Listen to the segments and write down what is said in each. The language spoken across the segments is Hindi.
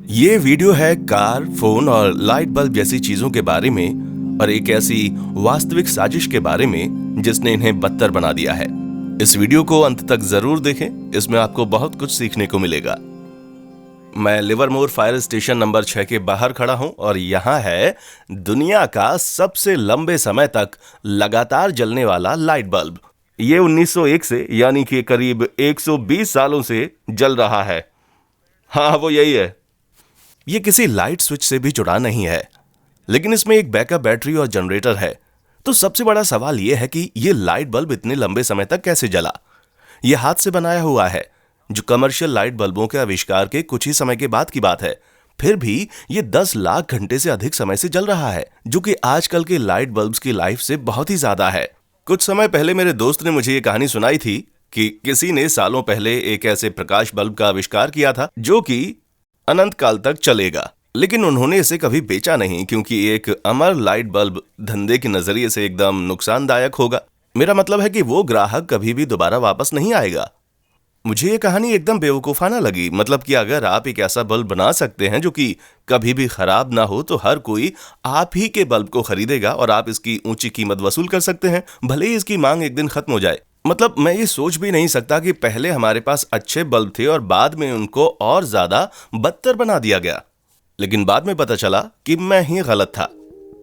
ये वीडियो है कार, फोन और लाइट बल्ब जैसी चीजों के बारे में और एक ऐसी वास्तविक साजिश के बारे में जिसने इन्हें बदतर बना दिया है। इस वीडियो को अंत तक जरूर देखें, इसमें आपको बहुत कुछ सीखने को मिलेगा। मैं लिवरमोर फायर स्टेशन नंबर 6 के बाहर खड़ा हूं और यहां है दुनिया का सबसे लंबे समय तक लगातार जलने वाला लाइट बल्ब। ये 1901 से यानी कि करीब 120 सालों से जल रहा है। हाँ, वो यही है। ये किसी लाइट स्विच से भी जुड़ा नहीं है, लेकिन इसमें एक बैकअप बैटरी और जनरेटर है। तो सबसे बड़ा सवाल यह है कि ये लाइट बल्ब इतने लंबे समय तक कैसे जला। यह हाथ से बनाया हुआ है, जो कमर्शियल लाइट बल्बों के आविष्कार के कुछ ही समय के बाद की बात है। फिर भी ये 10 लाख घंटे से अधिक समय से जल रहा है, जो कि आजकल के लाइट बल्ब्स की लाइफ से बहुत ही ज्यादा है। कुछ समय पहले मेरे दोस्त ने मुझे ये कहानी सुनाई थी कि किसी ने सालों पहले एक ऐसे प्रकाश बल्ब का आविष्कार किया था जो कि अनंत काल तक चलेगा, लेकिन उन्होंने इसे कभी बेचा नहीं क्योंकि एक अमर लाइट बल्ब धंधे के नजरिए से एकदम नुकसानदायक होगा। मेरा मतलब है कि वो ग्राहक कभी भी दोबारा वापस नहीं आएगा। मुझे ये कहानी एकदम बेवकूफाना लगी। मतलब कि अगर आप एक ऐसा बल्ब बना सकते हैं जो कि कभी भी खराब ना हो, तो हर कोई आप ही के बल्ब को खरीदेगा और आप इसकी ऊंची कीमत वसूल कर सकते हैं, भले ही इसकी मांग एक दिन खत्म हो जाए। मतलब मैं ये सोच भी नहीं सकता कि पहले हमारे पास अच्छे बल्ब थे और बाद में उनको और ज्यादा बदतर बना दिया गया। लेकिन बाद में पता चला कि मैं ही गलत था।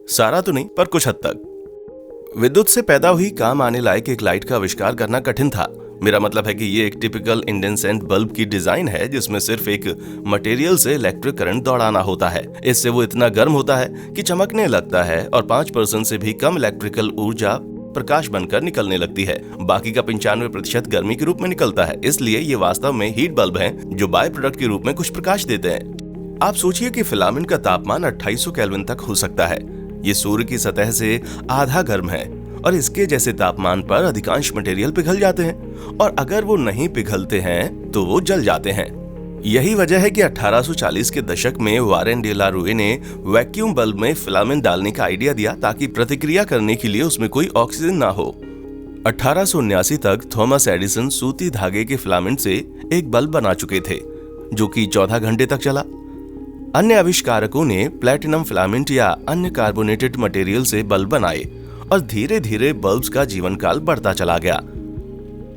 सारा तो नहीं, पर कुछ हद तक। विद्युत से पैदा हुई काम आने लायक एक लाइट का आविष्कार करना कठिन था। मेरा मतलब है कि ये एक टिपिकल इंडेंसेंट बल्ब की डिजाइन है जिसमें सिर्फ एक मटेरियल से इलेक्ट्रिक करंट दौड़ाना होता है। इससे वो इतना गर्म होता है कि चमकने लगता है और 5% से भी कम इलेक्ट्रिकल ऊर्जा प्रकाश बनकर निकलने लगती है। बाकी का 95% गर्मी के रूप में निकलता है। इसलिए ये वास्तव में हीट बल्ब हैं जो बाय प्रोडक्ट के रूप में कुछ प्रकाश देते हैं। आप सोचिए कि फिलामेंट का तापमान 2800 केल्विन तक हो सकता है। ये सूर्य की सतह से आधा गर्म है और इसके जैसे तापमान पर अधिकांश मटेरियल पिघल जाते हैं, और अगर वो नहीं पिघलते हैं तो वो जल जाते हैं। यही वजह है कि 1840 के दशक में वारेन डे ला रूए ने वैक्यूम बल्ब में फिलामेंट डालने का आइडिया दिया ताकि प्रतिक्रिया करने के लिए उसमें कोई ऑक्सीजन ना हो। 1879 तक थॉमस एडिसन सूती धागे के फिलामेंट से एक बल्ब बना चुके थे जो कि 14 घंटे तक चला। अन्य आविष्कारकों ने प्लैटिनम फिलामेंट या अन्य कार्बोनेटेड मटेरियल से बल्ब बनाए और धीरे धीरे बल्ब्स का जीवन काल बढ़ता चला गया।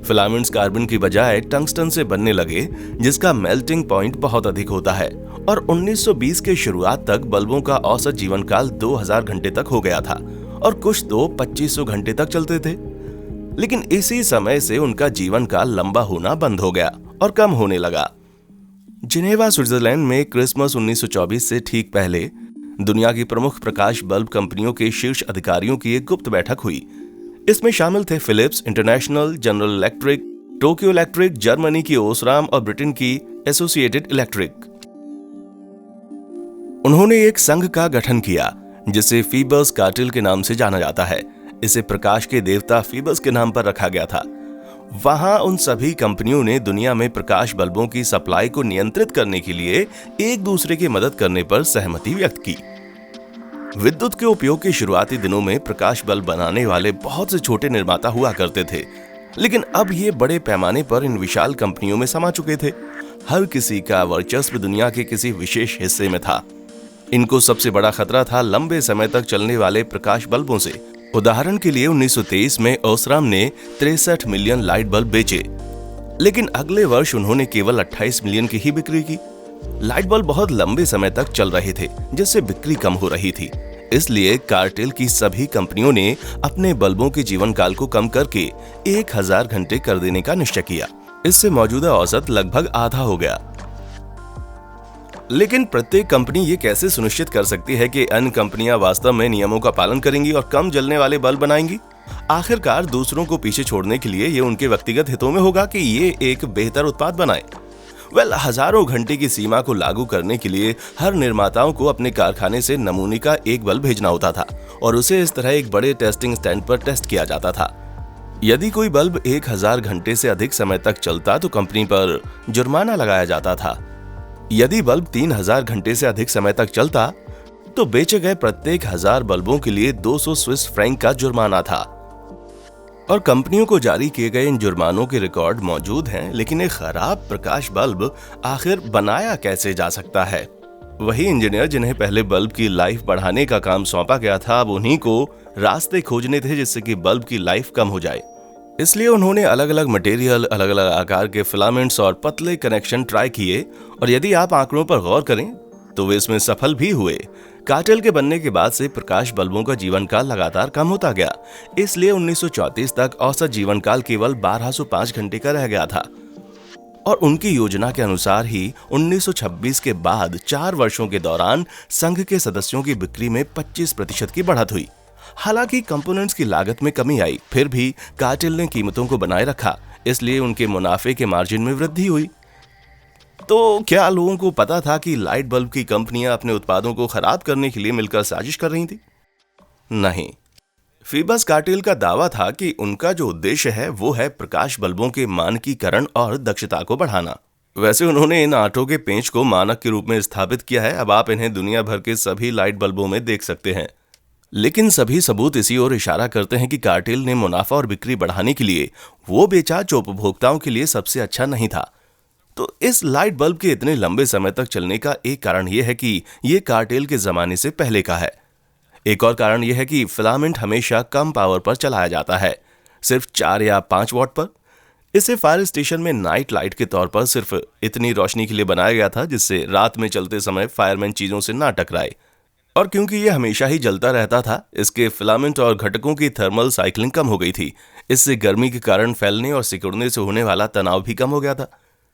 फिलामेंट्स कार्बन की बजाय टंगस्टन से बनने लगे, जिसका मेल्टिंग पॉइंट बहुत अधिक होता है, और 1920 के शुरुआत तक बल्बों का औसत जीवन काल 2000 घंटे तक हो गया था और कुछ तो 2500 घंटे तक चलते थे। लेकिन इसी समय से उनका जीवन काल लंबा होना बंद हो गया और कम होने लगा। जिनेवा, स्विट्जरलैंड में क्रिसमस 1924 से ठीक पहले दुनिया की प्रमुख प्रकाश बल्ब कंपनियों के शीर्ष अधिकारियों की एक गुप्त बैठक हुई। इसमें शामिल थे Philips International, General Electric, Tokyo Electric, Germany की ओसराम और ब्रिटेन की एसोसिएटेड इलेक्ट्रिक। उन्होंने एक संघ का गठन किया जिसे फीबर्स कार्टेल के नाम से जाना जाता है। इसे प्रकाश के देवता फीबर्स के नाम पर रखा गया था। वहां उन सभी कंपनियों ने दुनिया में प्रकाश बल्बों की सप्लाई को नियंत्रित करने के लिए एक दूसरे की मदद करने पर सहमति व्यक्त की। विद्युत के उपयोग के शुरुआती दिनों में प्रकाश बल्ब बनाने वाले बहुत से छोटे निर्माता हुआ करते थे, लेकिन अब ये बड़े पैमाने पर इन विशाल कंपनियों में समा चुके थे। हर किसी का वर्चस्व दुनिया के किसी विशेष हिस्से में था। इनको सबसे बड़ा खतरा था लंबे समय तक चलने वाले प्रकाश बल्बों से। उदाहरण के लिए 1923 में ओसराम ने 63 मिलियन लाइट बल्ब बेचे, लेकिन अगले वर्ष उन्होंने केवल 28 मिलियन की ही बिक्री की। लाइट बल्ब बहुत लंबे समय तक चल रहे थे, जिससे बिक्री कम हो रही थी। इसलिए कार्टेल की सभी कंपनियों ने अपने बल्बों के जीवन काल को कम करके 1000 घंटे कर देने का निश्चय किया। इससे मौजूदा औसत लगभग आधा हो गया। लेकिन प्रत्येक कंपनी ये कैसे सुनिश्चित कर सकती है कि अन्य कंपनियां वास्तव में नियमों का पालन करेंगी और कम जलने वाले बल्ब बनाएंगी? आखिरकार दूसरों को पीछे छोड़ने के लिए ये उनके व्यक्तिगत हितों में होगा कि ये एक बेहतर उत्पाद बनाए। हजारों घंटे की सीमा को लागू करने के लिए हर निर्माताओं को अपने कारखाने से नमूने का एक बल्ब भेजना होता था और उसे इस तरह एक बड़े टेस्टिंग स्टैंड पर टेस्ट किया जाता था। यदि कोई बल्ब 1000 घंटे से अधिक समय तक चलता तो कंपनी पर जुर्माना लगाया जाता था। यदि बल्ब 3000 घंटे से अधिक समय तक चलता तो बेचे गए प्रत्येक 1000 बल्बों के लिए 200 स्विस फ्रैंक का जुर्माना था। और कंपनियों को जारी किए गए इन जुर्मानों के रिकॉर्ड मौजूद हैं, लेकिन एक खराब प्रकाश बल्ब आखिर बनाया कैसे जा सकता है? वही इंजीनियर जिन्हें पहले बल्ब की लाइफ बढ़ाने का काम सौंपा गया था, अब उन्हीं को रास्ते खोजने थे जिससे कि बल्ब की लाइफ कम हो जाए। इसलिए उन्होंने अलग अलग मटेरियल, अलग अलग आकार के फिलामेंट्स और पतले कनेक्शन ट्राई किए, और यदि आप आंकड़ों पर गौर करें तो वे इसमें सफल भी हुए। कार्टेल के बनने के बाद से प्रकाश बल्बों का जीवन काल लगातार कम होता गया, इसलिए 1934 तक औसत जीवन काल केवल 1205 घंटे का रह गया था। और उनकी योजना के अनुसार ही 1926 के बाद 4 वर्षों के दौरान संघ के सदस्यों की बिक्री में 25% की बढ़त हुई। हालांकि कंपोनेंट्स की लागत में कमी आई, फिर भी कार्टेल ने कीमतों को बनाए रखा, इसलिए उनके मुनाफे के मार्जिन में वृद्धि हुई। तो क्या लोगों को पता था कि लाइट बल्ब की कंपनियां अपने उत्पादों को खराब करने के लिए मिलकर साजिश कर रही थी? नहीं। फीबस कार्टेल का दावा था कि उनका जो उद्देश्य है वो है प्रकाश बल्बों के मानकीकरण और दक्षता को बढ़ाना। वैसे उन्होंने इन आटों के पेंच को मानक के रूप में स्थापित किया है। अब आप इन्हें दुनिया भर के सभी लाइट बल्बों में देख सकते हैं। लेकिन सभी सबूत इसी ओर इशारा करते हैं कि कार्टेल ने मुनाफा और बिक्री बढ़ाने के लिए वो बेचा जो उपभोक्ताओं के लिए सबसे अच्छा नहीं था। तो इस लाइट बल्ब के इतने लंबे समय तक चलने का एक कारण यह है कि यह कार्टेल के जमाने से पहले का है। एक और कारण यह है कि फिलामेंट हमेशा कम पावर पर चलाया जाता है, सिर्फ 4 या 5 वॉट पर। इसे फायर स्टेशन में नाइट लाइट के तौर पर सिर्फ इतनी रोशनी के लिए बनाया गया था जिससे रात में चलते समय फायरमैन चीजों से ना टकराए। और क्योंकि यह हमेशा ही जलता रहता था, इसके फिलामेंट और घटकों की थर्मल साइक्लिंग कम हो गई थी। इससे गर्मी के कारण फैलने और सिकुड़ने से होने वाला तनाव भी कम हो गया था।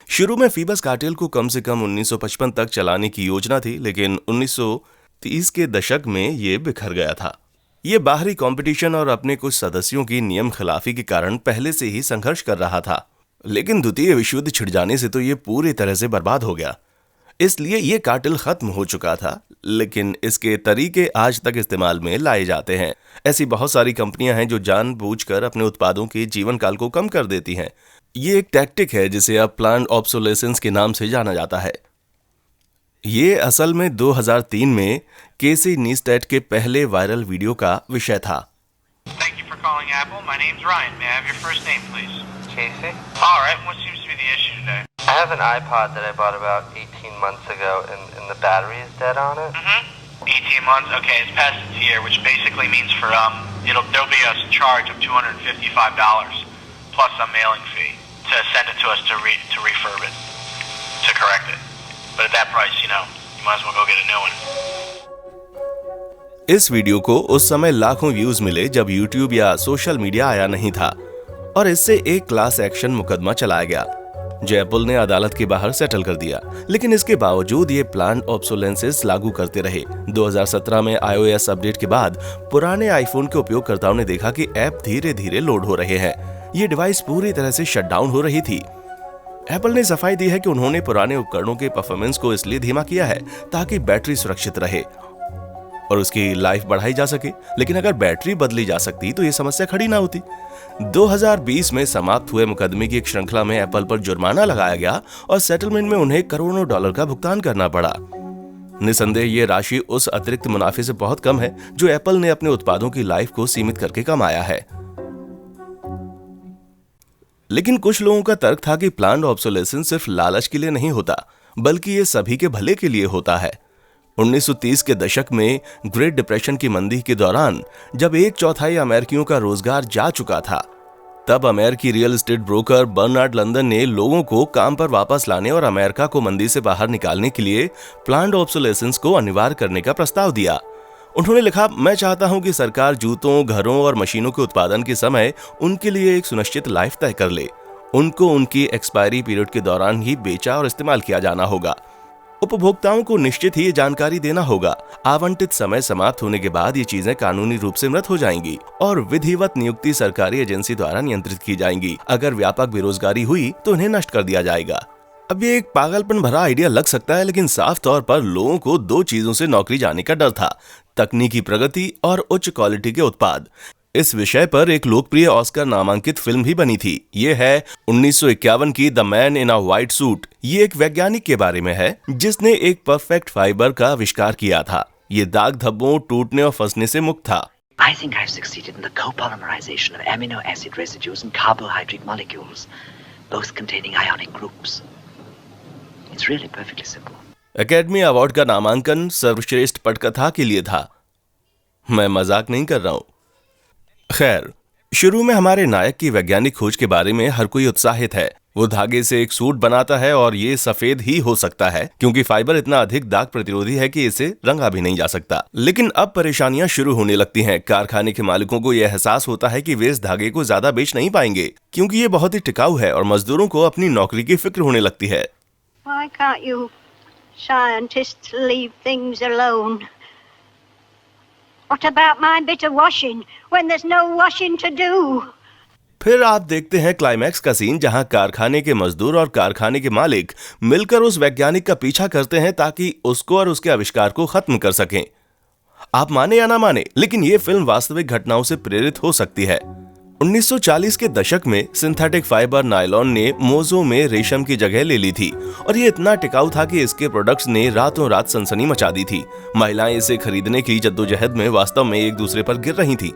शुरू में फीबस कार्टेल को कम से कम 1955 तक चलाने की योजना थी, लेकिन 1930 के दशक में ये बिखर गया था। ये बाहरी कंपटीशन और अपने कुछ सदस्यों की नियम खिलाफी के कारण पहले से ही संघर्ष कर रहा था। लेकिन द्वितीय विश्व युद्ध छिड़ जाने से तो ये पूरी तरह से बर्बाद हो गया, इसलिए ये कार्टेल खत्म हो चुका था। लेकिन इसके तरीके आज तक इस्तेमाल में लाए जाते हैं। ऐसी बहुत सारी कंपनियां हैं जो जानबूझकर अपने उत्पादों के जीवन काल को कम कर देती हैं। ये एक टैक्टिक है जिसे अब प्लान्ड ऑब्सोलेसेंस के नाम से जाना जाता है। ये असल में 2003 में केसी नीस्टेट के पहले वायरल वीडियो का विषय था। Thank you for calling Apple. My name's Ryan. May I have your first name, please? Casey? All right. What seems to be the issue today? I have an iPod that I bought about 18 months ago, and the battery is dead on it. 18 months. Okay, it's past its year, which basically means for there'll be a charge of $255 plus a mailing fee to send it to us to refurb it, to correct it. But at that price, you might as well go get a new one. इस वीडियो को उस समय लाखों व्यूज मिले जब YouTube या सोशल मीडिया आया नहीं था, और इससे एक क्लास एक्शन मुकदमा चलाया गया जो एप्पल ने अदालत के बाहर सेटल कर दिया। लेकिन इसके बावजूद ये प्लान्ड ऑब्सोलेंसेस लागू करते रहे। 2017 में iOS अपडेट के बाद पुराने आईफोन के उपयोगकर्ताओं ने देखा कि ऐप धीरे धीरे लोड हो रहे हैं। ये डिवाइस पूरी तरह से शटडाउन हो रही थी। एप्पल ने सफाई दी है कि उन्होंने पुराने उपकरणों के परफॉर्मेंस को इसलिए धीमा किया है ताकि बैटरी सुरक्षित रहे और उसकी लाइफ बढ़ाई जा सके। लेकिन अगर बैटरी बदली जा सकती तो ये समस्या खड़ी ना होती। 2020 में समाप्त हुए मुकदमे की एक श्रृंखला में एप्पल पर जुर्माना लगाया गया और सेटलमेंट में उन्हें करोड़ों डॉलर का भुगतान करना पड़ा। निसंदेह ये राशि उस अतिरिक्त मुनाफे से बहुत कम है जो एप्पल ने अपने उत्पादों की लाइफ को सीमित करके कमाया है। लेकिन कुछ लोगों का तर्क था कि प्लान्ड ऑब्सोलेसेंस सिर्फ लालच के लिए नहीं होता, बल्कि ये सभी के भले के लिए होता है। 1930 के दशक में ग्रेट डिप्रेशन की मंदी के दौरान जब 1/4 अमेरिकियों का रोजगार जा चुका था, तब अमेरिकी real estate broker Bernard London ने लोगों को काम पर वापस लाने और अमेरिका को मंदी से बाहर निकालने के लिए प्लान्ड ऑब्सोलेसेंस को अनिवार्य करने का प्रस्ताव दिया। उन्होंने लिखा, मैं चाहता हूं कि सरकार जूतों, घरों और मशीनों के उत्पादन के समय उनके लिए एक सुनिश्चित लाइफ तय कर ले। उनको उनकी एक्सपायरी पीरियड के दौरान ही बेचा और इस्तेमाल किया जाना होगा। उपभोक्ताओं को निश्चित ही ये जानकारी देना होगा। आवंटित समय समाप्त होने के बाद ये चीजें कानूनी रूप से मृत हो जाएंगी और विधिवत नियुक्ति सरकारी एजेंसी द्वारा नियंत्रित की जाएंगी। अगर व्यापक बेरोजगारी हुई तो इन्हें नष्ट कर दिया जाएगा। अब ये एक पागलपन भरा आइडिया लग सकता है, लेकिन साफ तौर पर लोगों को 2 चीजों से नौकरी जाने का डर था, तकनीकी प्रगति और उच्च क्वालिटी के उत्पाद। इस विषय पर एक लोकप्रिय ऑस्कर नामांकित फिल्म भी बनी थी। ये है 1951 की the man in a white suit. ये एक वैज्ञानिक के बारे में है जिसने एक परफेक्ट फाइबर का आविष्कार किया था। ये दाग धब्बों, टूटने और फंसने से मुक्त था। I think I've succeeded in the copolymerization of amino acid residues and carbohydrate molecules, both containing ionic groups. It's really perfectly simple. Academy award का नामांकन सर्वश्रेष्ठ पटकथा के लिए था। मैं मजाक नहीं कर रहा हूं। खैर, शुरू में हमारे नायक की वैज्ञानिक खोज के बारे में हर कोई उत्साहित है। वो धागे से एक सूट बनाता है और ये सफेद ही हो सकता है क्योंकि फाइबर इतना अधिक दाग प्रतिरोधी है कि इसे रंगा भी नहीं जा सकता। लेकिन अब परेशानियां शुरू होने लगती हैं। कारखाने के मालिकों को यह एहसास होता है कि वे इस धागे को ज्यादा बेच नहीं पाएंगे क्योंकि ये बहुत ही टिकाऊ है और मजदूरों को अपनी नौकरी की फिक्र होने लगती है। Why can't you scientists leave things alone? What about my bit of washing when there's no washing to do? फिर आप देखते हैं क्लाइमैक्स का सीन जहां कारखाने के मजदूर और कारखाने के मालिक मिलकर उस वैज्ञानिक का पीछा करते हैं ताकि उसको और उसके आविष्कार को खत्म कर सकें। आप माने या ना माने, लेकिन ये फिल्म वास्तविक घटनाओं से प्रेरित हो सकती है। 1940 के दशक में सिंथेटिक फाइबर नायलॉन ने मोज़ों में रेशम की जगह ले ली थी और ये इतना टिकाऊ था कि इसके प्रोडक्ट्स ने रातों रात सनसनी मचा दी थी। महिलाएं इसे खरीदने की जद्दोजहद में वास्तव में एक दूसरे पर गिर रही थी।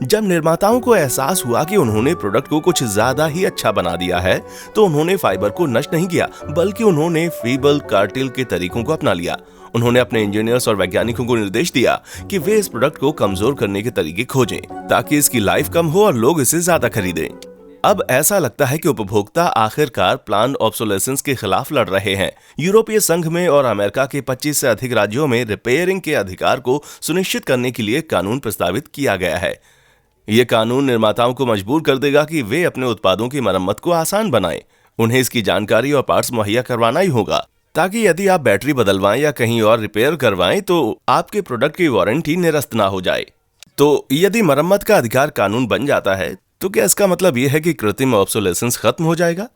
जब निर्माताओं को एहसास हुआ कि उन्होंने प्रोडक्ट को कुछ ज्यादा ही अच्छा बना दिया है, तो उन्होंने फाइबर को नष्ट नहीं किया, बल्कि उन्होंने फीबल कार्टिल के तरीकों को अपना लिया। उन्होंने अपने इंजीनियर्स और वैज्ञानिकों को निर्देश दिया कि वे इस प्रोडक्ट को कमजोर करने के तरीके खोजें ताकि इसकी लाइफ कम हो और लोग इसे ज्यादा खरीदें। अब ऐसा लगता है कि उपभोक्ता आखिरकार प्लान ऑब्सोलेसेंस के खिलाफ लड़ रहे हैं। यूरोपीय संघ में और अमेरिका के 25 से अधिक राज्यों में रिपेयरिंग के अधिकार को सुनिश्चित करने के लिए कानून प्रस्तावित किया गया है। ये कानून निर्माताओं को मजबूर कर देगा कि वे अपने उत्पादों की मरम्मत को आसान बनाएं। उन्हें इसकी जानकारी और पार्ट्स मुहैया करवाना ही होगा ताकि यदि आप बैटरी बदलवाएं या कहीं और रिपेयर करवाएं तो आपके प्रोडक्ट की वारंटी निरस्त ना हो जाए। तो यदि मरम्मत का अधिकार कानून बन जाता है तो क्या इसका मतलब यह है कि कृत्रिम ऑब्सोलेसेंस खत्म हो जाएगा?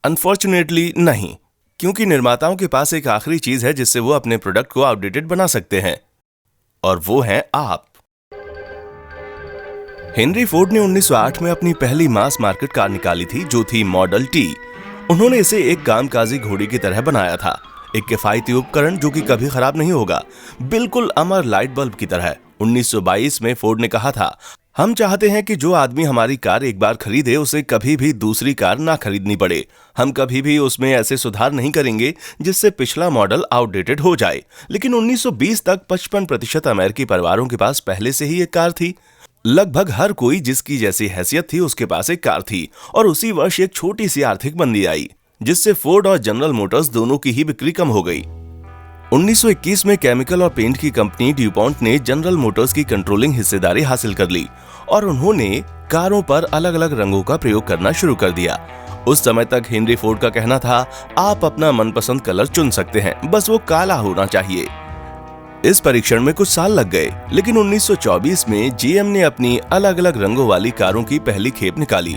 अनफॉर्चुनेटली नहीं, क्योंकि निर्माताओं के पास एक आखिरी चीज है जिससे वो अपने प्रोडक्ट को आउटडेटेड बना सकते हैं, और वो है आप। हेनरी फोर्ड ने 1908 में अपनी पहली मास मार्केट कार निकाली थी जो थी मॉडल टी। उन्होंने इसे एक कामकाजी घोड़ी की तरह बनाया था, एक किफायती उपकरण जो कि कभी खराब नहीं होगा, बिल्कुल अमर लाइट बल्ब की तरह। 1922 में फोर्ड ने कहा था, हम चाहते हैं कि जो आदमी हमारी कार एक बार खरीदे उसे कभी भी दूसरी कार ना खरीदनी पड़े। हम कभी भी उसमें ऐसे सुधार नहीं करेंगे जिससे पिछला मॉडल आउटडेटेड हो जाए। लेकिन 1920 तक 55% अमेरिकी परिवारों के पास पहले से ही एक कार थी। लगभग हर कोई जिसकी जैसी हैसियत थी उसके पास एक कार थी, और उसी वर्ष एक छोटी सी आर्थिक मंदी आई जिससे फोर्ड और जनरल मोटर्स दोनों की ही बिक्री कम हो गई। 1921 में केमिकल और पेंट की कंपनी ड्यूपॉन्ट ने जनरल मोटर्स की कंट्रोलिंग हिस्सेदारी हासिल कर ली और उन्होंने कारों पर अलग अलग रंगों का प्रयोग करना शुरू कर दिया। उस समय तक हेनरी फोर्ड का कहना था, आप अपना मनपसंद कलर चुन सकते हैं, बस वो काला होना चाहिए। इस परीक्षण में कुछ साल लग गए, लेकिन 1924 में जीएम ने अपनी अलग अलग रंगों वाली कारों की पहली खेप निकाली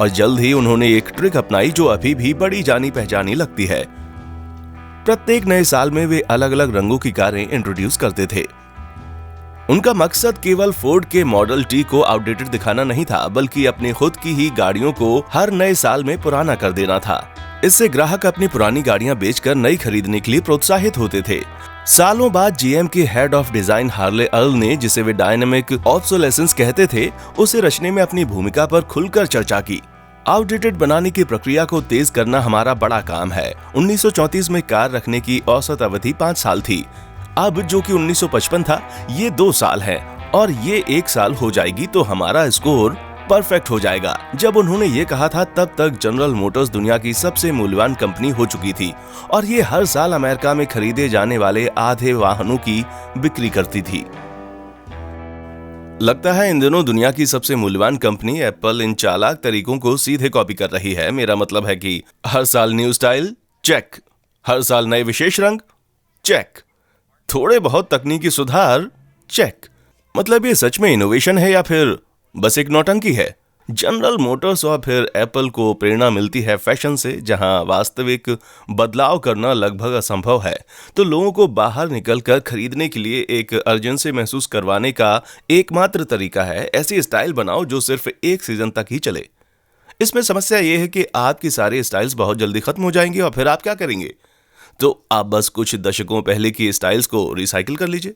और जल्द ही उन्होंने एक ट्रिक अपनाई जो अभी भी बड़ी जानी पहचानी लगती है। प्रत्येक नए साल में वे अलग अलग रंगों की कारें इंट्रोड्यूस करते थे। उनका मकसद केवल फोर्ड के मॉडल टी को आउटडेटेड दिखाना नहीं था, बल्कि अपनी खुद की ही गाड़ियों को हर नए साल में पुराना कर देना था। इससे ग्राहक अपनी पुरानी गाड़ियां बेचकर नई खरीदने के लिए प्रोत्साहित होते थे। सालों बाद जीएम के head of design Harley earl ने, जिसे वे डायनामिक ऑब्सोलेसेंस कहते थे, उसे रचने में अपनी भूमिका पर खुलकर चर्चा की। आउटडेटेड बनाने की प्रक्रिया को तेज करना हमारा बड़ा काम है। 1934 में कार रखने की औसत अवधि 5 साल थी। अब जो कि 1955 था, ये 2 साल है और ये 1 साल हो जाएगी तो हमारा स्कोर परफेक्ट हो जाएगा। जब उन्होंने ये कहा था तब तक जनरल मोटर्स दुनिया की सबसे मूल्यवान कंपनी हो चुकी थी और ये हर साल अमेरिका में खरीदे जाने वाले आधे वाहनों की बिक्री करती थी। लगता है इन दिनों दुनिया की सबसे मूल्यवान कंपनी एप्पल इन चालाक तरीकों को सीधे कॉपी कर रही है। मेरा मतलब है कि हर साल न्यू स्टाइल, चेक। हर साल नए विशेष रंग, चेक। थोड़े बहुत तकनीकी सुधार, चेक। मतलब ये सच में इनोवेशन है या फिर बस एक नौटंकी है? जनरल मोटर्स और फिर एप्पल को प्रेरणा मिलती है फैशन से, जहां वास्तविक बदलाव करना लगभग असंभव है। तो लोगों को बाहर निकलकर खरीदने के लिए एक अर्जेंसी महसूस करवाने का एकमात्र तरीका है ऐसी स्टाइल बनाओ जो सिर्फ एक सीजन तक ही चले। इसमें समस्या यह है कि आपकी सारी स्टाइल्स बहुत जल्दी खत्म हो जाएंगी और फिर आप क्या करेंगे? तो आप बस कुछ दशकों पहले की स्टाइल्स को रिसाइकिल कर लीजिए।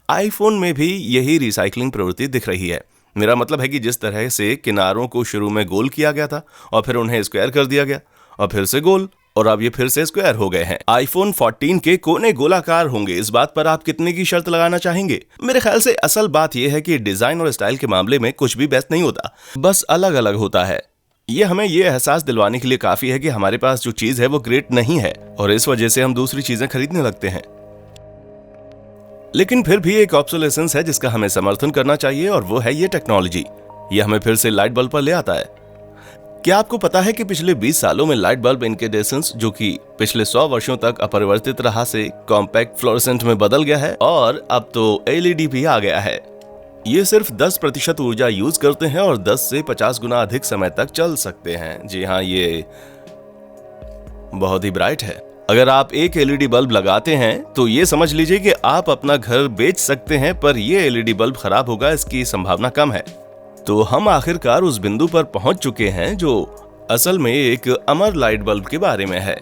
आईफोन में भी यही रिसाइकलिंग प्रवृत्ति दिख रही है। मेरा मतलब है कि जिस तरह से किनारों को शुरू में गोल किया गया था और फिर उन्हें स्क्वायर कर दिया गया और फिर से गोल और अब ये फिर से स्क्वायर हो गए हैं। आईफोन 14 के कोने गोलाकार होंगे, इस बात पर आप कितने की शर्त लगाना चाहेंगे? मेरे ख्याल से असल बात यह है कि डिजाइन और स्टाइल के मामले में कुछ भी बेस्ट नहीं होता, बस अलग अलग होता है। ये हमें ये एहसास दिलवाने के लिए काफी है कि हमारे पास जो चीज है वो ग्रेट नहीं है और इस वजह से हम दूसरी चीजें खरीदने लगते हैं। लेकिन फिर भी एक ऑब्सोलेसेंस है जिसका हमें समर्थन करना चाहिए और वो है ये टेक्नोलॉजी। ये हमें फिर से लाइट बल्ब पर ले आता है। क्या आपको पता है कि पिछले 20 सालों में लाइट बल्ब इनकेंडेसेंस, जो कि पिछले 100 वर्षों तक अपरिवर्तित रहा, से कॉम्पैक्ट फ्लोरेसेंट में बदल गया है और अब तो एलईडी भी आ गया है। ये सिर्फ 10% ऊर्जा यूज करते हैं और 10 से 50 गुना अधिक समय तक चल सकते हैं। जी हाँ, ये बहुत ही ब्राइट है। अगर आप एक एलईडी बल्ब लगाते हैं तो ये समझ लीजिए कि आप अपना घर बेच सकते हैं, पर ये एलईडी बल्ब खराब होगा इसकी संभावना कम है। तो हम आखिरकार उस बिंदु पर पहुंच चुके हैं जो असल में एक अमर लाइट बल्ब के बारे में है।